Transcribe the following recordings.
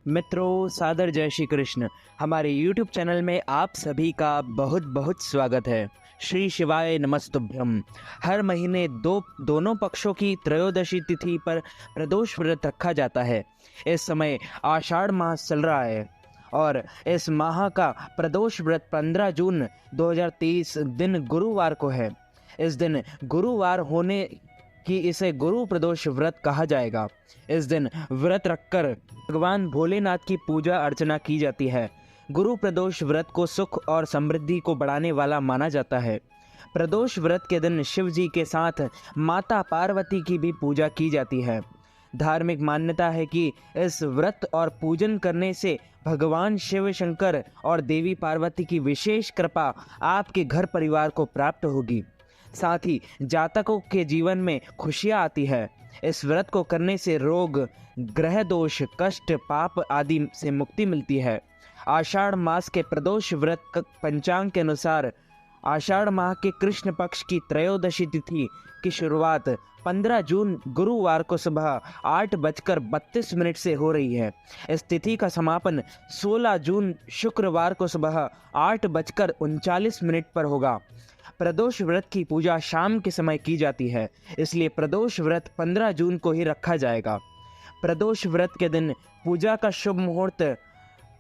मित्रों, सादर जय श्री कृष्ण। हमारे YouTube चैनल में आप सभी का बहुत बहुत स्वागत है। श्री शिवाय नमस्तुभ्यम। हर महीने दोनों पक्षों की त्रयोदशी तिथि पर प्रदोष व्रत रखा जाता है। इस समय आषाढ़ मास चल रहा है और इस माह का प्रदोष व्रत 15 जून 2023 दिन गुरुवार को है। इस दिन गुरुवार होने कि इसे गुरु प्रदोष व्रत कहा जाएगा। इस दिन व्रत रखकर भगवान भोलेनाथ की पूजा अर्चना की जाती है। गुरु प्रदोष व्रत को सुख और समृद्धि को बढ़ाने वाला माना जाता है। प्रदोष व्रत के दिन शिव जी के साथ माता पार्वती की भी पूजा की जाती है। धार्मिक मान्यता है कि इस व्रत और पूजन करने से भगवान शिव शंकर और देवी पार्वती की विशेष कृपा आपके घर परिवार को प्राप्त होगी। साथ ही जातकों के जीवन में खुशियां आती है। इस व्रत को करने से रोग, ग्रह दोष, कष्ट, पाप आदि से मुक्ति मिलती है। आषाढ़ मास के प्रदोष व्रत पंचांग के अनुसार आषाढ़ माह के कृष्ण पक्ष की त्रयोदशी तिथि की शुरुआत 15 जून गुरुवार को सुबह 8:32 से हो रही है। इस तिथि का समापन 16 जून शुक्रवार को सुबह 8:39 पर होगा। प्रदोष व्रत की पूजा शाम के समय की जाती है, इसलिए प्रदोष व्रत 15 जून को ही रखा जाएगा। प्रदोष व्रत के दिन पूजा का शुभ मुहूर्त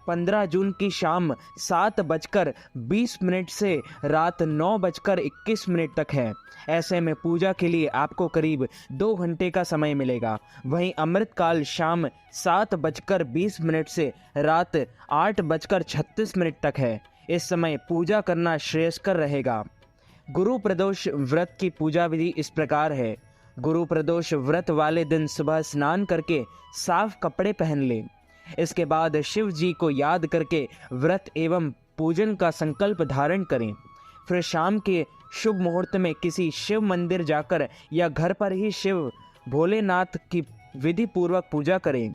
15 जून की शाम 7:20 से रात 9:21 तक है। ऐसे में पूजा के लिए आपको करीब 2 घंटे का समय मिलेगा। वहीं अमृतकाल शाम 7:20 से रात 8:36 तक है। इस समय पूजा करना श्रेयस्कर रहेगा। गुरु प्रदोष व्रत की पूजा विधि इस प्रकार है। गुरु प्रदोष व्रत वाले दिन सुबह स्नान करके साफ कपड़े पहन लें। इसके बाद शिव जी को याद करके व्रत एवं पूजन का संकल्प धारण करें। फिर शाम के शुभ मुहूर्त में किसी शिव मंदिर जाकर या घर पर ही शिव भोलेनाथ की विधि पूर्वक पूजा करें।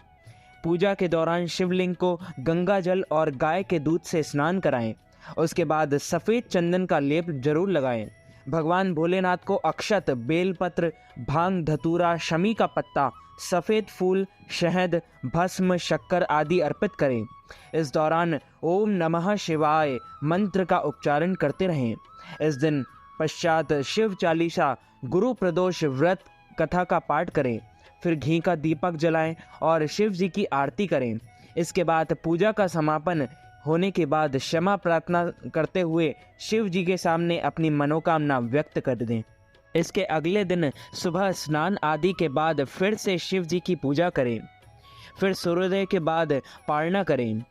पूजा के दौरान शिवलिंग को गंगा जल और गाय के दूध से स्नान कराएं। उसके बाद सफ़ेद चंदन का लेप जरूर लगाएं। भगवान भोलेनाथ को अक्षत, बेलपत्र, भांग, धतूरा, शमी का पत्ता, सफ़ेद फूल, शहद, भस्म, शक्कर आदि अर्पित करें। इस दौरान ओम नमः शिवाय मंत्र का उच्चारण करते रहें। इस दिन पश्चात शिव चालीसा, गुरु प्रदोष व्रत कथा का पाठ करें। फिर घी का दीपक जलाएं और शिव जी की आरती करें। इसके बाद पूजा का समापन होने के बाद क्षमा प्रार्थना करते हुए शिव जी के सामने अपनी मनोकामना व्यक्त कर दें। इसके अगले दिन सुबह स्नान आदि के बाद फिर से शिव जी की पूजा करें। फिर सूर्योदय के बाद पारणा करें।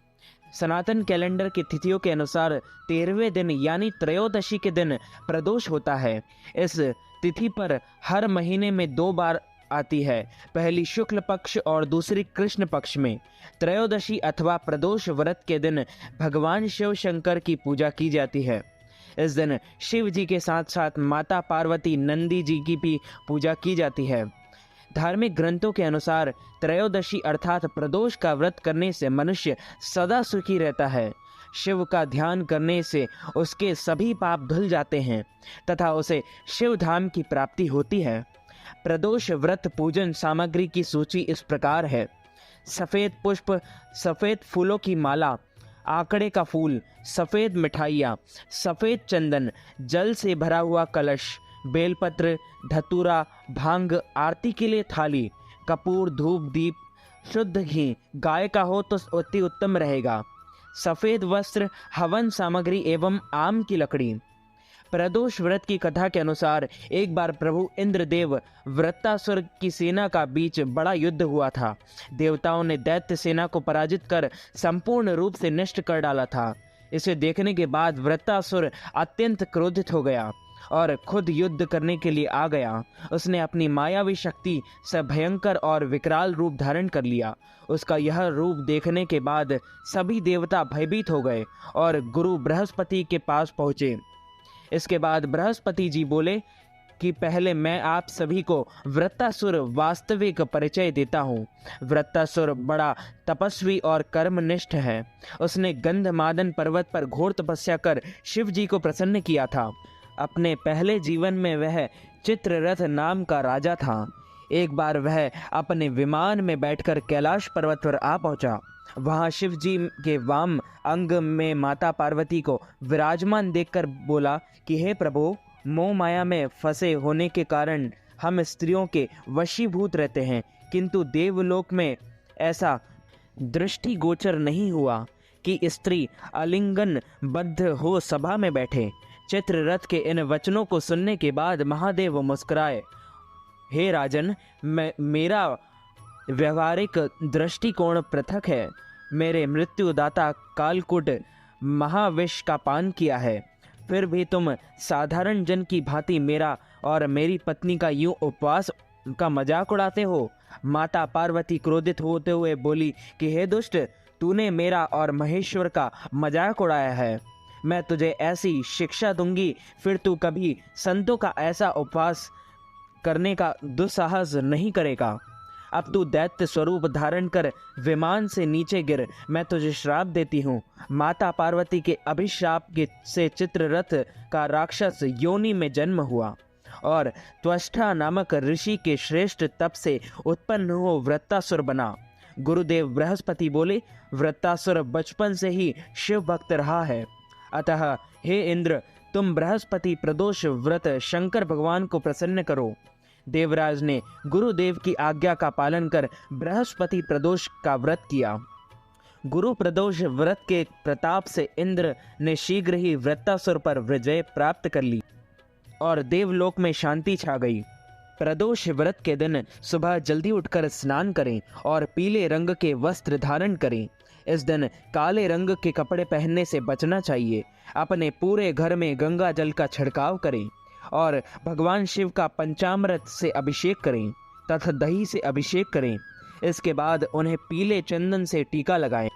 सनातन कैलेंडर की तिथियों के अनुसार 13वें दिन यानी त्रयोदशी के दिन प्रदोष होता है। इस तिथि पर हर महीने में 2 बार आती है, पहली शुक्ल पक्ष और दूसरी कृष्ण पक्ष में। त्रयोदशी अथवा प्रदोष व्रत के दिन भगवान शिव शंकर की पूजा की जाती है। इस दिन शिव जी के साथ साथ माता पार्वती, नंदी जी की भी पूजा की जाती है। धार्मिक ग्रंथों के अनुसार त्रयोदशी अर्थात प्रदोष का व्रत करने से मनुष्य सदा सुखी रहता है। शिव का ध्यान करने से उसके सभी पाप धुल जाते हैं तथा उसे शिव धाम की प्राप्ति होती है। प्रदोष व्रत पूजन सामग्री की सूची इस प्रकार है। सफ़ेद पुष्प, सफ़ेद फूलों की माला, आकड़े का फूल, सफ़ेद मिठाइयाँ, सफ़ेद चंदन, जल से भरा हुआ कलश, बेलपत्र, धतूरा, भांग, आरती के लिए थाली, कपूर, धूप, दीप, शुद्ध घी, गाय का हो तो अति उत्तम रहेगा, सफ़ेद वस्त्र, हवन सामग्री एवं आम की लकड़ी। प्रदोष व्रत की कथा के अनुसार एक बार प्रभु इंद्रदेव वृत्तासुर की सेना का बीच बड़ा युद्ध हुआ था। देवताओं ने दैत्य सेना को पराजित कर संपूर्ण रूप से नष्ट कर डाला था। इसे देखने के बाद वृत्तासुर अत्यंत क्रोधित हो गया और खुद युद्ध करने के लिए आ गया। उसने अपनी मायावी शक्ति से भयंकर और विकराल रूप धारण कर लिया। उसका यह रूप देखने के बाद सभी देवता भयभीत हो गए और गुरु बृहस्पति के पास पहुँचे। इसके बाद बृहस्पति जी बोले कि पहले मैं आप सभी को वृत्तासुर वास्तविक परिचय देता हूँ। वृत्तासुर बड़ा तपस्वी और कर्मनिष्ठ है। उसने गंधमादन पर्वत पर घोर तपस्या कर शिव जी को प्रसन्न किया था। अपने पहले जीवन में वह चित्ररथ नाम का राजा था। एक बार वह अपने विमान में बैठकर कैलाश पर्वत पर आ पहुंचा। वहां शिव जी के वाम अंग में माता पार्वती को विराजमान देखकर बोला कि हे प्रभु, मोह माया में फंसे होने के कारण हम स्त्रियों के वशीभूत रहते हैं, किंतु देवलोक में ऐसा दृष्टि गोचर नहीं हुआ कि स्त्री आलिंगन बद्ध हो सभा में बैठे। चित्ररथ के इन वचनों को सुनने के बाद महादेव मुस्कुराए। हे राजन, मेरा व्यवहारिक दृष्टिकोण पृथक है। मेरे मृत्युदाता कालकूट महाविष का पान किया है, फिर भी तुम साधारण जन की भांति मेरा और मेरी पत्नी का यूं उपवास का मजाक उड़ाते हो। माता पार्वती क्रोधित होते हुए बोली कि हे दुष्ट, तूने मेरा और महेश्वर का मजाक उड़ाया है। मैं तुझे ऐसी शिक्षा दूंगी, फिर तू कभी संतों का ऐसा उपवास करने का दुस्साहस नहीं करेगा। अब तू दैत्य स्वरूप धारण कर विमान से नीचे गिर, मैं तुझे श्राप देती हूँ। माता पार्वती के अभिशाप से चित्ररथ का राक्षस योनि में जन्म हुआ और त्वष्टा नामक ऋषि के श्रेष्ठ तप से उत्पन्न हो वृत्तासुर बना। गुरुदेव बृहस्पति बोले, वृत्तासुर बचपन से ही शिव भक्त रहा है, अतः हे इंद्र, तुम बृहस्पति प्रदोष व्रत शंकर भगवान को प्रसन्न करो। देवराज ने गुरुदेव की आज्ञा का पालन कर बृहस्पति प्रदोष का व्रत किया। गुरु प्रदोष व्रत के प्रताप से इंद्र ने शीघ्र ही वृत्तासुर पर विजय प्राप्त कर ली और देवलोक में शांति छा गई। प्रदोष व्रत के दिन सुबह जल्दी उठकर स्नान करें और पीले रंग के वस्त्र धारण करें। इस दिन काले रंग के कपड़े पहनने से बचना चाहिए। अपने पूरे घर में गंगा जल का छिड़काव करें और भगवान शिव का पंचामृत से अभिषेक करें तथा दही से अभिषेक करें। इसके बाद उन्हें पीले चंदन से टीका लगाएं।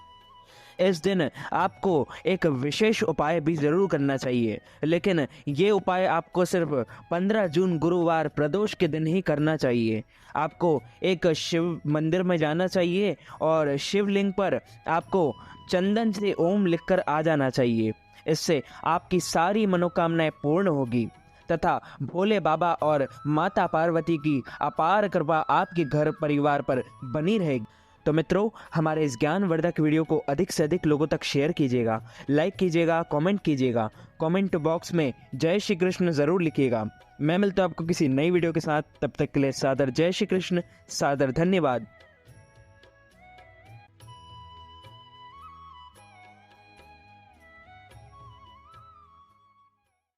इस दिन आपको एक विशेष उपाय भी जरूर करना चाहिए, लेकिन ये उपाय आपको सिर्फ 15 जून गुरुवार प्रदोष के दिन ही करना चाहिए। आपको एक शिव मंदिर में जाना चाहिए और शिवलिंग पर आपको चंदन से ओम लिखकर आ जाना चाहिए। इससे आपकी सारी मनोकामनाएं पूर्ण होगी तथा भोले बाबा और माता पार्वती की अपार कृपा आपके घर परिवार पर बनी रहेगी। तो मित्रों, हमारे इस ज्ञानवर्धक वीडियो को अधिक से अधिक लोगों तक शेयर कीजिएगा, लाइक कीजिएगा, कमेंट कीजिएगा। कमेंट बॉक्स में जय श्री कृष्ण ज़रूर लिखिएगा। मैं मिलता हूं आपको किसी नई वीडियो के साथ, तब तक के लिए सादर जय श्री कृष्ण, सादर धन्यवाद।